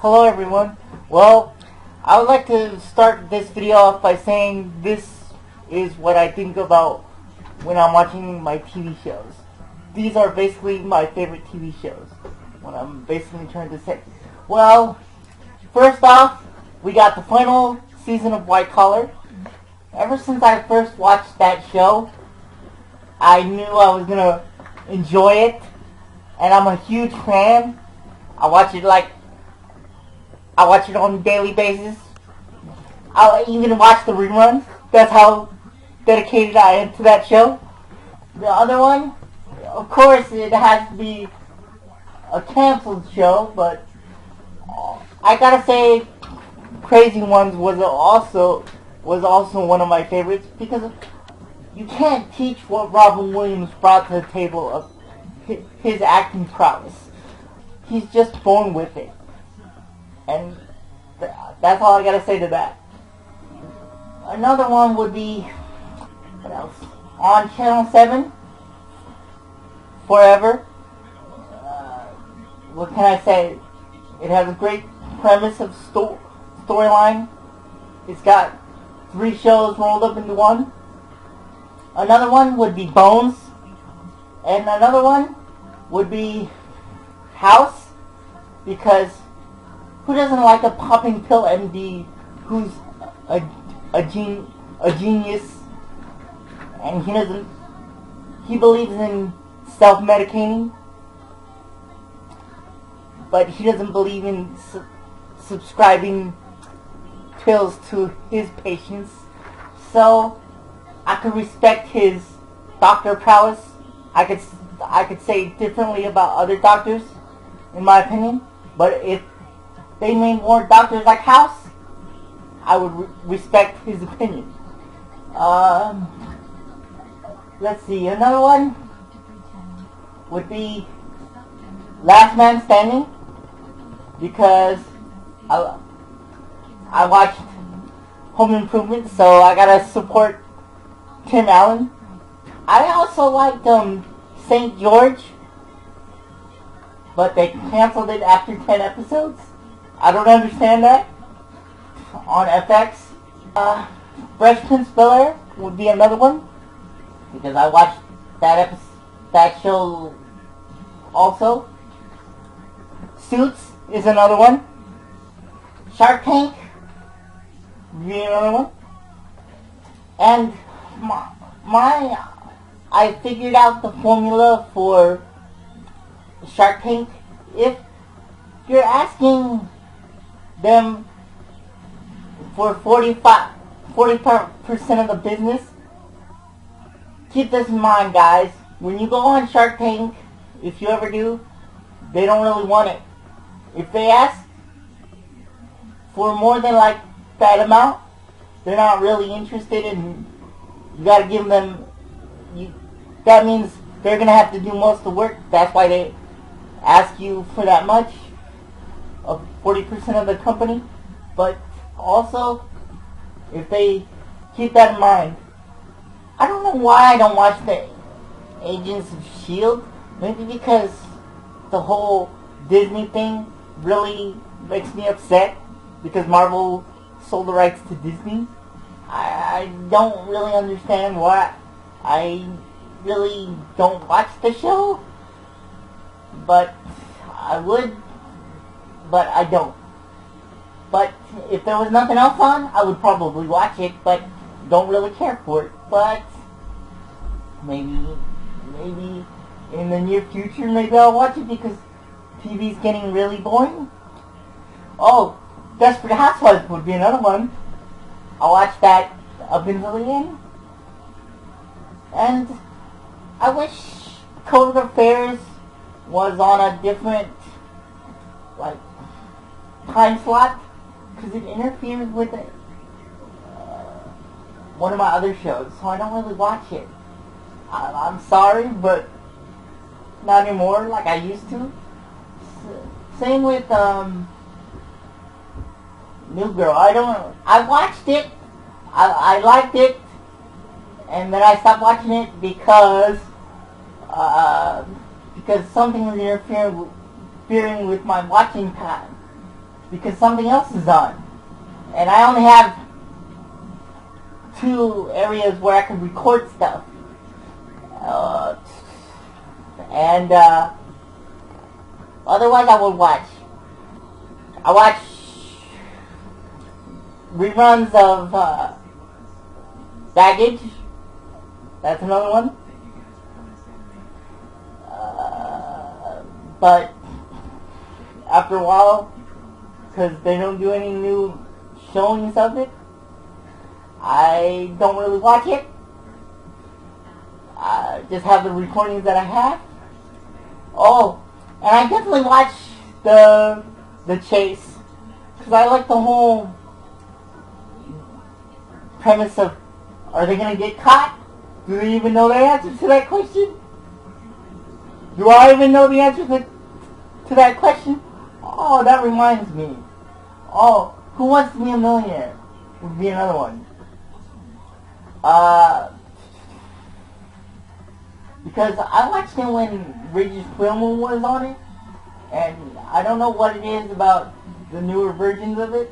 Hello everyone. Well, I would like to start this video off by saying this is what I think about when I'm watching my TV shows. These are basically my favorite TV shows. What I'm basically trying to say. Well, first off, we got the final season of White Collar. Ever since I first watched that show, I knew I was gonna enjoy it, and I'm a huge fan. I watch it on a daily basis. I'll even watch the reruns. That's how dedicated I am to that show. The other one, of course, it has to be a canceled show, but I gotta say, Crazy Ones was also one of my favorites because you can't teach what Robin Williams brought to the table of his acting prowess. He's just born with it. And that's all I gotta say to that. Another one would be, what else? On Channel 7, Forever. What can I say? It has a great premise of storyline. It's got 3 shows rolled up into one. Another one would be Bones. And another one would be House, because who doesn't like a popping pill MD who's a genius, and he believes in self-medicating, but he doesn't believe in subscribing pills to his patients. So I could respect his doctor prowess. I could say differently about other doctors, in my opinion, but if they made more doctors like House, I would respect his opinion. Let's see, another one would be Last Man Standing, because I watched Home Improvement, so I gotta support Tim Allen. I also liked St. George, but they canceled it after 10 episodes. I don't understand that. On FX. Fresh Prince of Bel-Air would be another one, because I watched that show also. Suits is another one. Shark Tank would be another one. And I figured out the formula for Shark Tank. If you're asking them for 40% of the business, keep this in mind, guys. When you go on Shark Tank, if you ever do, they don't really want it. If they ask for more than like that amount, they're not really interested in. You gotta give them. That means they're gonna have to do most of the work. That's why they ask you for that much of 40% of the company. But also, if they keep that in mind, I don't know why I don't watch the Agents of S.H.I.E.L.D. Maybe because the whole Disney thing really makes me upset, because Marvel sold the rights to Disney. I don't really understand why. I really don't watch the show, but I would, but I don't. But if there was nothing else on, I would probably watch it, but don't really care for it. But maybe in the near future, maybe I'll watch it, because TV's getting really boring. Oh, Desperate Housewives would be another one. I'll watch that up until the end. And I wish Code of Affairs was on a different, time slot, because it interferes with one of my other shows, so I don't really watch it. I'm sorry, but not anymore like I used to. Same with New Girl. I watched it, I liked it, and then I stopped watching it because something was interfering with my watching time. because something else is on. And I only have 2 areas where I can record stuff. And otherwise I would watch. I watch reruns of Baggage. That's another one. But after a while, because they don't do any new showings of it, I don't really watch it. I just have the recordings that I have. Oh, and I definitely watch the chase, because I like the whole premise of, are they going to get caught? Do they even know the answer to that question? Do I even know the answer to that question? Oh, that reminds me. Oh, Who Wants to Be a Millionaire would be another one. Because I watched it when Regis Philbin was on it, and I don't know what it is about the newer versions of it.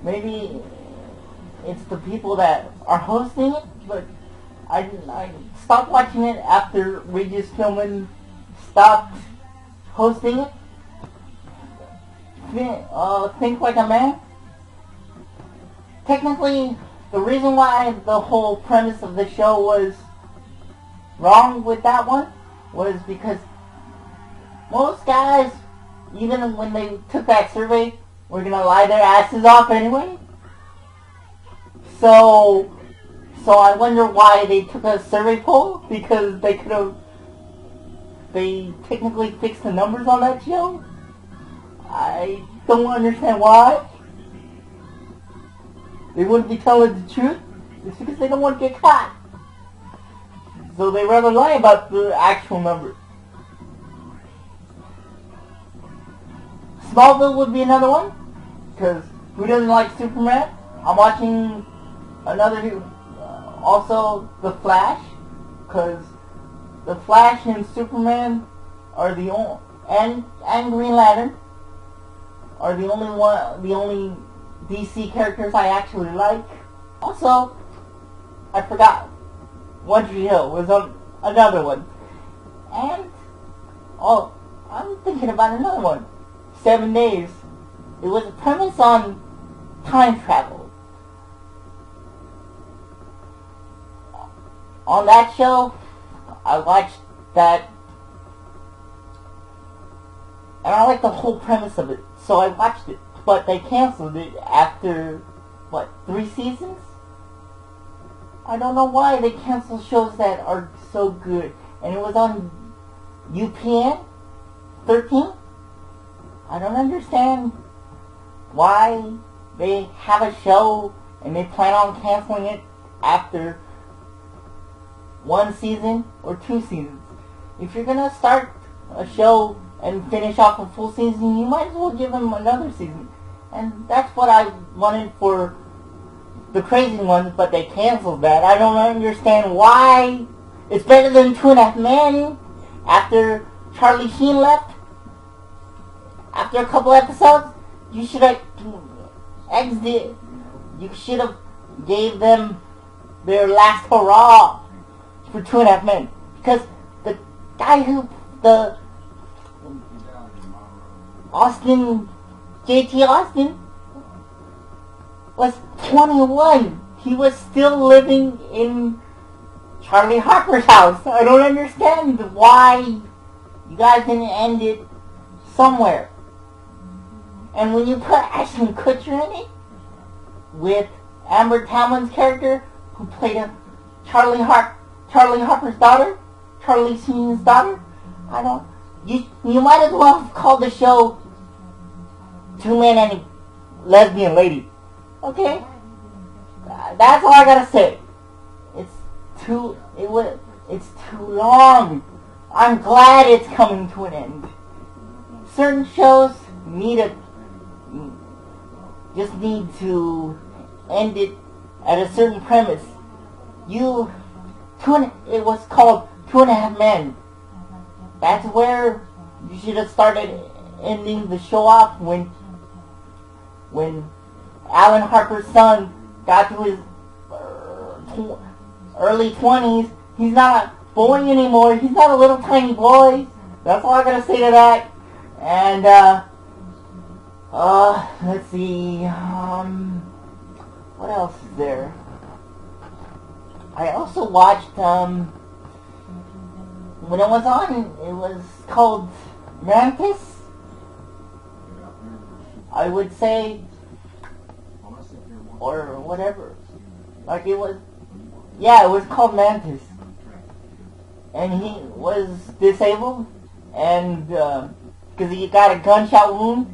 Maybe it's the people that are hosting it, but I stopped watching it after Regis Philbin stopped hosting it. Think Like a Man. Technically, the reason why the whole premise of the show was wrong with that one was because most guys, even when they took that survey, were going to lie their asses off anyway. So I wonder why they took a survey poll, because they technically fixed the numbers on that show. I don't understand why. They wouldn't be telling the truth. It's because they don't want to get caught. So they rather lie about the actual numbers. Smallville would be another one, because who doesn't like Superman? I'm watching another, also The Flash, because The Flash and Superman are the only, and Green Lantern are the only DC characters I actually like. Also, I forgot, One Tree Hill was another one. And, oh, I'm thinking about another one. 7 Days. It was a premise on time travel. On that show, I watched that, and I liked the whole premise of it, so I watched it. But they canceled it after, 3 seasons? I don't know why they cancel shows that are so good. And it was on UPN 13? I don't understand why they have a show and they plan on canceling it after 1 season or 2 seasons. If you're gonna start a show and finish off a full season, you might as well give them another season. And that's what I wanted for The Crazy Ones, but they canceled that. I don't understand why. It's better than 2.5 Men after Charlie Sheen left. After a couple episodes, you should have exited. You should have gave them their last hurrah for 2.5 Men. Because the guy who, the JT Austin, was 21. He was still living in Charlie Harper's house. I don't understand why you guys didn't end it somewhere. And when you put Ashton Kutcher in it, with Amber Tamlin's character, who played Charlie Harper's daughter, Charlie Sheen's daughter, you might as well have called the show 2 Men and a Lesbian Lady. Okay? That's all I gotta say. It's too long. I'm glad it's coming to an end. Certain shows just need to end it at a certain premise. It was called 2.5 Men. That's where you should have started ending the show off, when when Alan Harper's son got to his early 20s, he's not a boy anymore. He's not a little tiny boy. That's all I gotta say to that. And, let's see, what else is there? I also watched, when it was on, it was called Mantis, I would say, or whatever. Like it was, yeah, it was called Mantis. And he was disabled, and, because he got a gunshot wound,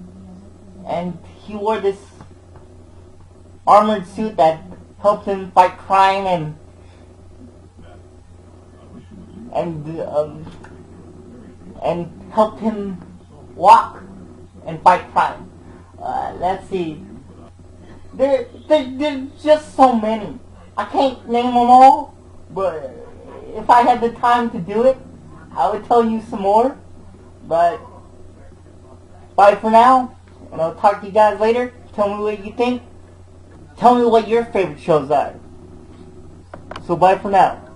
and he wore this armored suit that helped him fight crime and helped him walk and fight crime. Let's see. There's just so many. I can't name them all, but if I had the time to do it, I would tell you some more. But bye for now, and I'll talk to you guys later. Tell me what you think. Tell me what your favorite shows are. So bye for now.